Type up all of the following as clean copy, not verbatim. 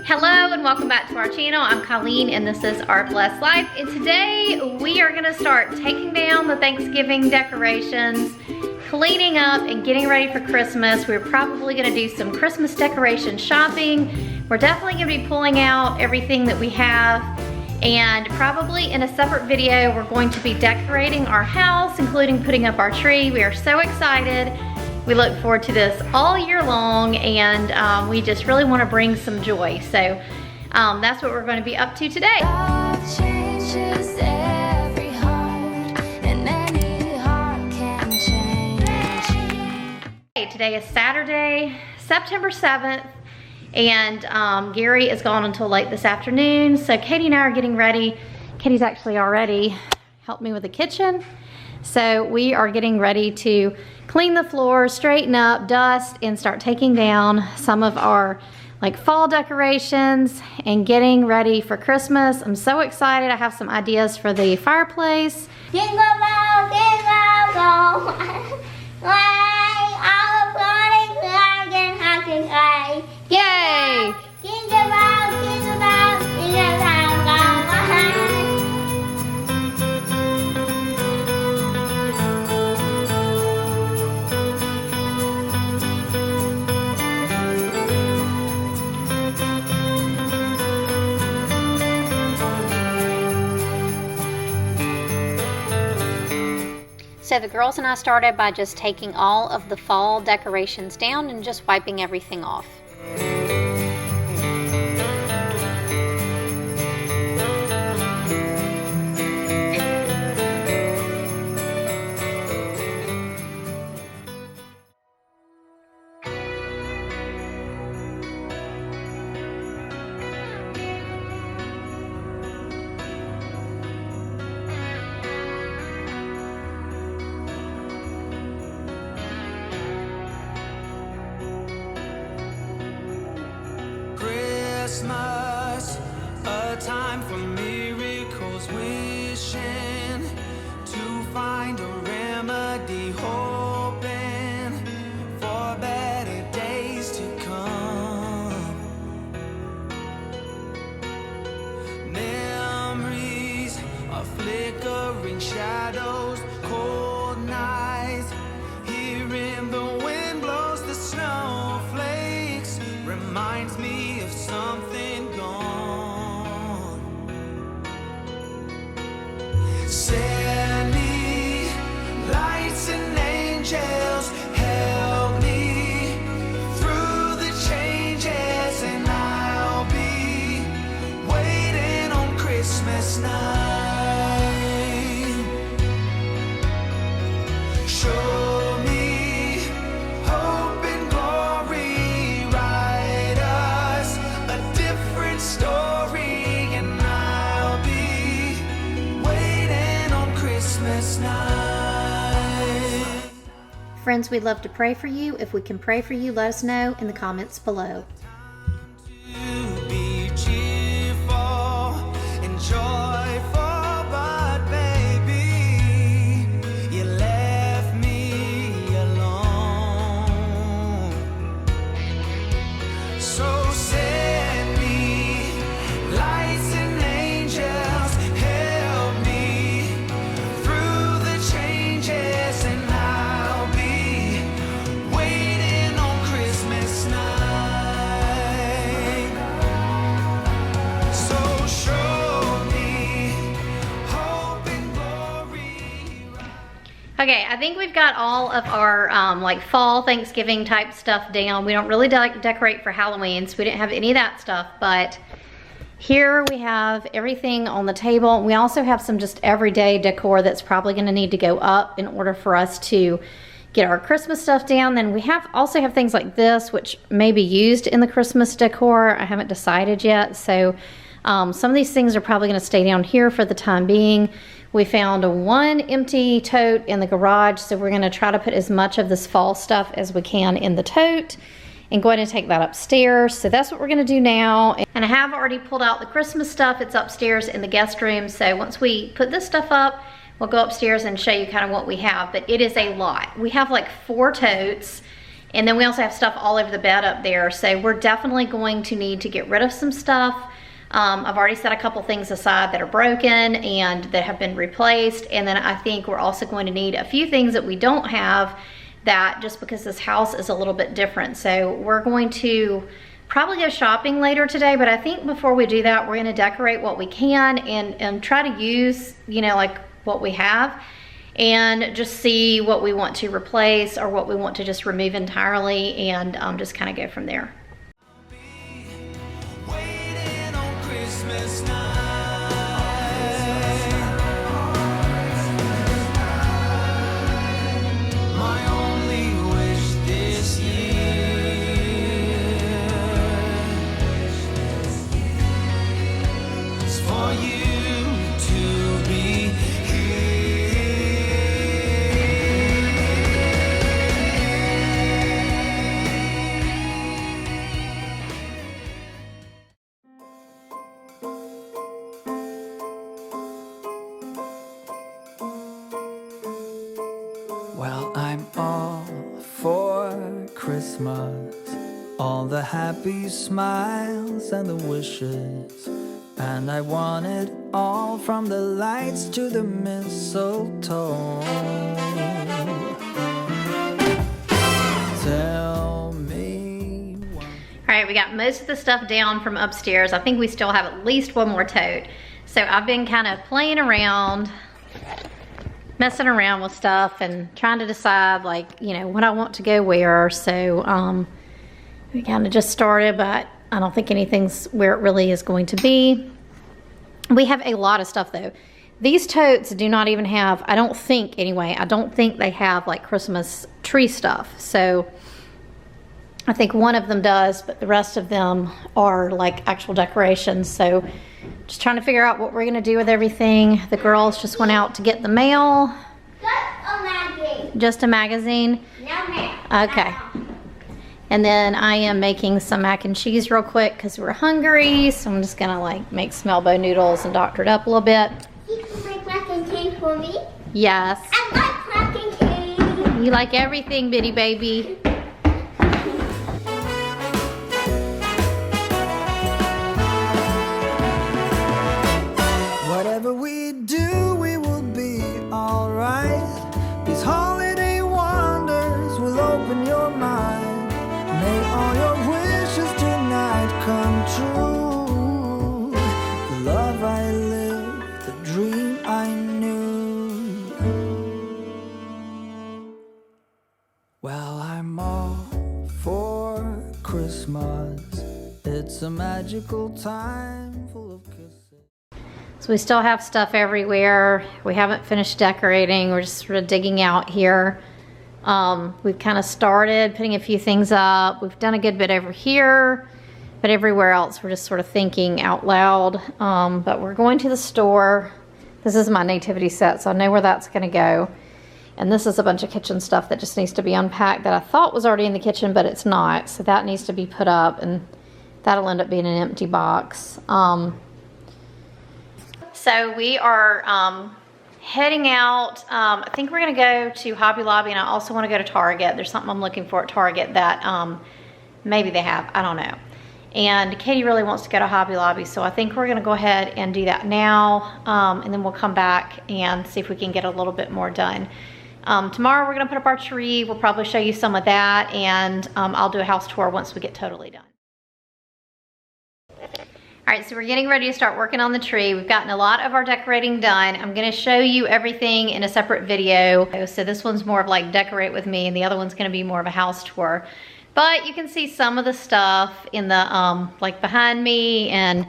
Hello and welcome back to our channel. I'm Colleen and this is Our Blessed Life. And today we are gonna start taking down the Thanksgiving decorations, cleaning up and getting ready for Christmas. We're probably gonna do some Christmas decoration shopping. We're definitely gonna be pulling out everything that we have, and probably in a separate video we're going to be decorating our house, including putting up our tree. We are so excited. We look forward to this all year long, and we just really want to bring some joy. So that's what we're going to be up to today. Today is Saturday, September 7th, and Gary is gone until late this afternoon. So Katie and I are getting ready. Katie's actually already helped me with the kitchen. So we are getting ready to clean the floor, straighten up, dust, and start taking down some of our fall decorations and getting ready for Christmas. I'm so excited. I have some ideas for the fireplace. Jingle bell, go. Sleigh, all the party, dragon, hunting sleigh. Yay! Jingle bell, jingle bell, jingle bell, go. So the girls and I started by just taking all of the fall decorations down and just wiping everything off. Christmas, a time for miracles, wishing to find a remedy, hoping for better days to come. Memories of flickering shadows, cold nights, hearing the wind blows the snowflakes, reminds me of something gone. Send me lights and angels, help me through the changes, and I'll be waiting on Christmas night. Show me hope and glory, write us a different story, and I'll be waiting on Christmas night. Friends, we'd love to pray for you. If we can pray for you, let us know in the comments below. To be cheerful and joyful, but baby, you left me alone. So send me lights and angels, help me through the changes, and I'll be waiting on Christmas night. So show me hope and glory. Okay, I think we've got all of our fall Thanksgiving type stuff down. We don't really decorate for Halloween, so we didn't have any of that stuff, but here we have everything on the table. We also have some just everyday decor that's probably gonna need to go up in order for us to get our Christmas stuff down. Then we also have things like this, which may be used in the Christmas decor. I haven't decided yet, so some of these things are probably gonna stay down here for the time being. We found one empty tote in the garage, so we're gonna try to put as much of this fall stuff as we can in the tote and go ahead and take that upstairs. So that's what we're gonna do now. And I have already pulled out the Christmas stuff. It's upstairs in the guest room. So once we put this stuff up, we'll go upstairs and show you kind of what we have, but it is a lot. We have like 4 totes And then we also have stuff all over the bed up there. So we're definitely going to need to get rid of some stuff. I've already set a couple things aside that are broken and that have been replaced. And then I think we're also going to need a few things that we don't have, that just because this house is a little bit different. So we're going to probably go shopping later today, but I think before we do that, we're gonna decorate what we can and try to use, you know, like what we have, and just see what we want to replace or what we want to just remove entirely, and just kind of go from there. Waiting on Christmas night. My only wish this year is for you to be Well, I'm all for Christmas, all the happy smiles and the wishes, and I want it all, from the lights to the mistletoe. Tell me one. All right, we got most of the stuff down from upstairs. I think we still have at least one more tote. So I've been kind of playing around, messing around with stuff and trying to decide, like, you know, what I want to go where. So we kind of just started, but I don't think anything's where it really is going to be. We have a lot of stuff though. These totes do not even have, I don't think anyway, I don't think they have like Christmas tree stuff. So I think one of them does, but the rest of them are like actual decorations. So just trying to figure out what we're gonna do with everything. The girls just went out to get the mail. Just a magazine. Just a magazine? No hair. Okay. And then I am making some mac and cheese real quick because we're hungry. So I'm just gonna like make some elbow noodles and doctor it up a little bit. You can make mac and cheese for me? Yes. I like mac and cheese. You like everything, bitty baby. Whatever we do, we will be alright. These holiday wonders will open your mind. May all your wishes tonight come true. The love I lived, the dream I knew. Well, I'm all for Christmas. It's a magical time full of kisses. So we still have stuff everywhere. We haven't finished decorating. We're just sort of digging out here. We've kind of started putting a few things up. We've done a good bit over here, but everywhere else we're just sort of thinking out loud. But we're going to the store. This is my nativity set, so I know where that's gonna go. And this is a bunch of kitchen stuff that just needs to be unpacked that I thought was already in the kitchen, but it's not. So that needs to be put up, and that'll end up being an empty box. So we are heading out. I think we're gonna go to Hobby Lobby, and I also wanna go to Target. There's something I'm looking for at Target that maybe they have, I don't know. And Katie really wants to go to Hobby Lobby, so I think we're gonna go ahead and do that now, and then we'll come back and see if we can get a little bit more done. Tomorrow we're gonna put up our tree. We'll probably show you some of that, and I'll do a house tour once we get totally done. All right, so we're getting ready to start working on the tree. We've gotten a lot of our decorating done. I'm gonna show you everything in a separate video. So this one's more of like decorate with me, and the other one's gonna be more of a house tour. But you can see some of the stuff in the, like behind me, and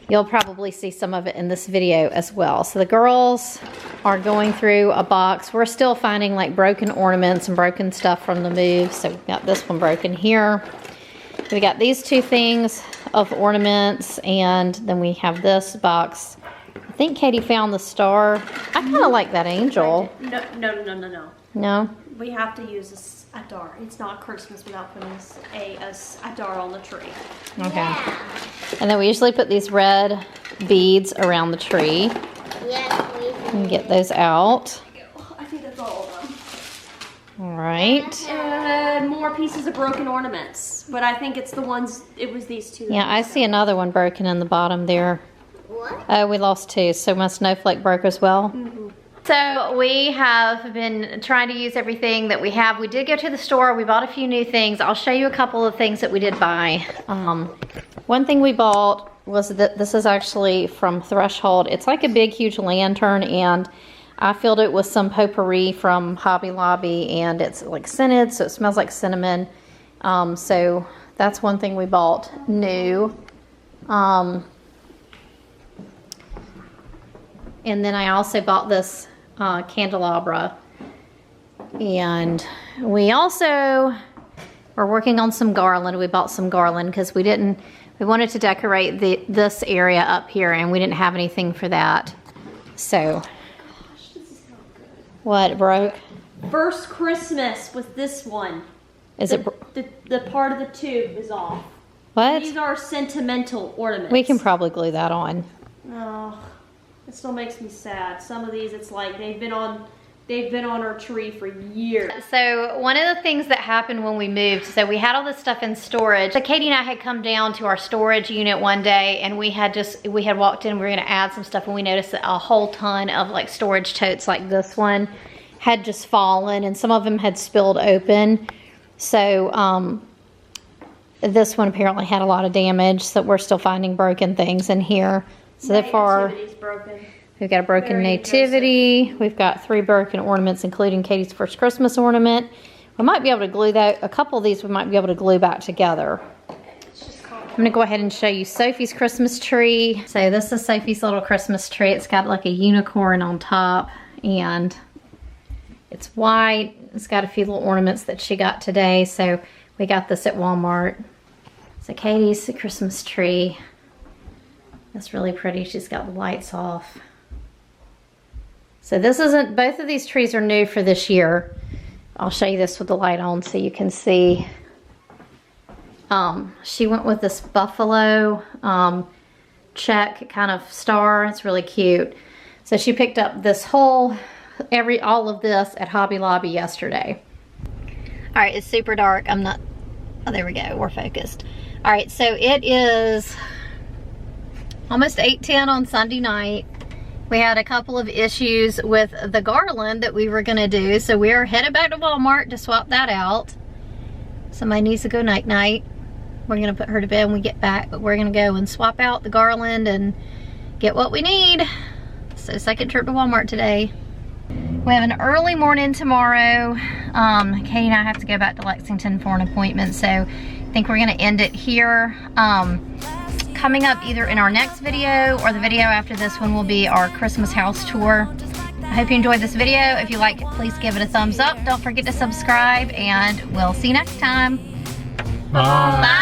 you'll probably see some of it in this video as well. So the girls are going through a box. We're still finding like broken ornaments and broken stuff from the move. So we've got this one broken here. We got these two things of ornaments, and then we have this box. I think Katie found the star. I kind of like that angel. No. No? We have to use a dar. It's not Christmas without putting a dar on the tree. Okay. Yeah. And then we usually put these red beads around the tree. Yes, we do. And get those out. I think that's all of them. All right. And more pieces of broken ornaments. But I think it's the ones, it was these two. Yeah, I see another one broken in the bottom there. What? Oh, we lost 2, so my snowflake broke as well. So we have been trying to use everything that we have. We did go to the store. We bought a few new things. I'll show you a couple of things that we did buy. One thing we bought was that this is actually from Threshold. It's like a big, huge lantern, and I filled it with some potpourri from Hobby Lobby, and it's like scented, so it smells like cinnamon. So that's one thing we bought new. And then I also bought this candelabra. And we also were working on some garland. We bought some garland because we wanted to decorate this area up here, and we didn't have anything for that. So, what broke? First Christmas was this one. Is the part of the tube is off. What? These are sentimental ornaments. We can probably glue that on. Oh, it still makes me sad. Some of these, it's like they've been on our tree for years. So one of the things that happened when we moved, so we had all this stuff in storage. So Katie and I had come down to our storage unit one day, and we had walked in, we were gonna add some stuff, and we noticed that a whole ton of like storage totes like this one had just fallen, and some of them had spilled open. So this one apparently had a lot of damage, so we're still finding broken things in here. So far, broken. we've got a broken nativity. We've got 3 broken ornaments, including Katie's first Christmas ornament. We might be able to glue that. A couple of these we might be able to glue back together. I'm gonna go ahead and show you Sophie's Christmas tree. So this is Sophie's little Christmas tree. It's got like a unicorn on top, and it's white. It's got a few little ornaments that she got today. So we got this at Walmart. So Katie's Christmas tree. That's really pretty. She's got the lights off. So both of these trees are new for this year. I'll show you this with the light on so you can see. She went with this buffalo check kind of star. It's really cute. So she picked up this all of this at Hobby Lobby yesterday. All right, it's super dark. Oh, there we go. We're focused. All right, so it is almost 8:10 on Sunday night. We had a couple of issues with the garland that we were gonna do, so we're headed back to Walmart to swap that out. Somebody needs to go night-night. We're gonna put her to bed when we get back, but we're gonna go and swap out the garland and get what we need. So second trip to Walmart today. We have an early morning tomorrow. Katie and I have to go back to Lexington for an appointment, so I think we're gonna end it here. Coming up either in our next video or the video after this one will be our Christmas house tour. I hope you enjoyed this video. If you like it, please give it a thumbs up. Don't forget to subscribe, and we'll see you next time. Bye. Bye.